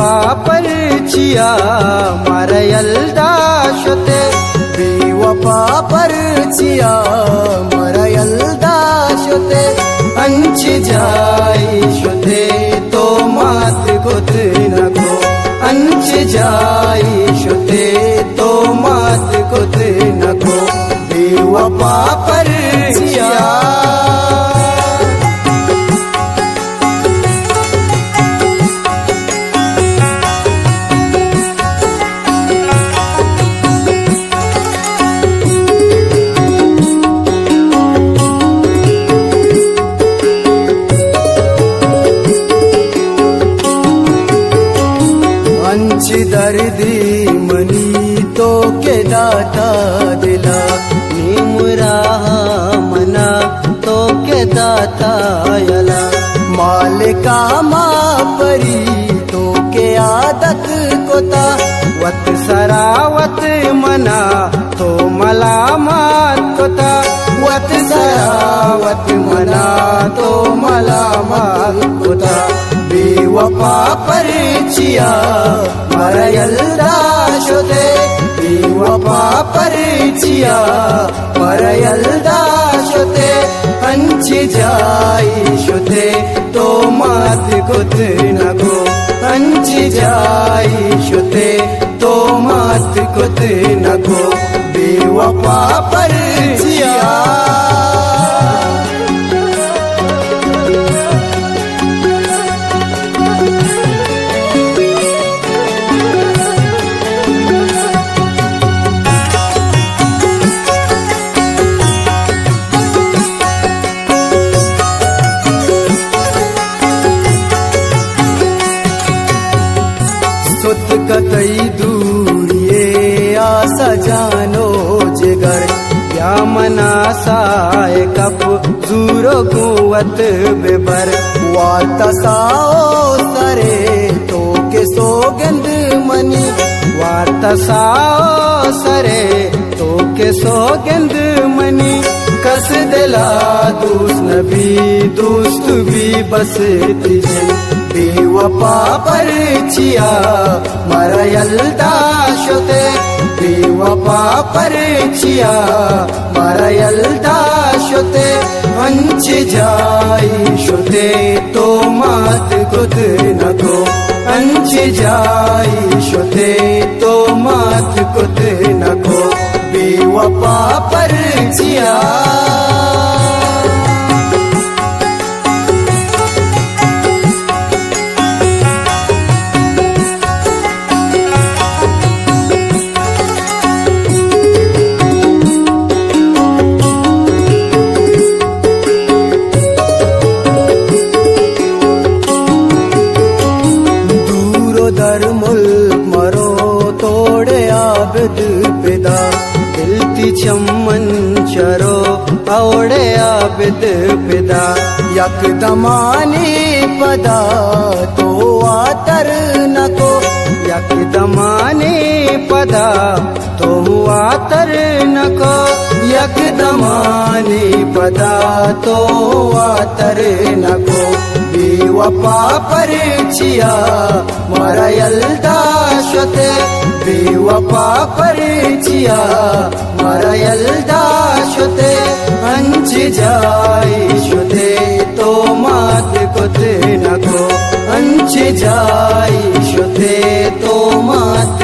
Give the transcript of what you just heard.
पापर चिया मरयल्दा शोते बेवफा पर चिया मरयल्दा शोते अंच जाई शोते तो मात गोत नको अंच जाई शोते तो मात गोत नको बेवफा पर चिया दर्दी मनी तो के दाता दिला निमरा मना तो के दाता यला मालिका परी तो के आदत कोता वत सरावत मना तो मलामत कोता वत सरावत मना तो मलामत कोता बेवफा पर चिया मरयल्दा शोते बेवफा पर चिया मरयल्दा शोते अंच जाई शोते तो मात गोत नको अंच जाई शोते तो मात गोत नको बेवफा पर चिया कतई दूरिये आशा जानो जिगर क्या मना साए कप जूरो कुवत बेबर वाता साओ सरे तो के सोगंद मनी वाता साओ सरे तो के सोगंद मनी कस दिला दूस नबी दोस्त भी बस तिजन बेवफा पर चिया मरयल्दा शोते बेवफा पर चिया मरयल्दा शोते अंच जाई शोते तो मात गोत नको अंच जाई शोते तो मात गोत नको बेवफा पर चिया पिदा दिलती चमन चरो औड़े आबिद पिदा यकदमानी पदा तो आतर नको यकदमानी पदा तो आतर नको यकदमानी पदा तो आतर नको बेवफा पर चिया मरयल्दा शोते बेवफा पर चिया मरयल्दा शोते अंच जाई शोते तो मात गोत नको अंच जाई शोते तो मात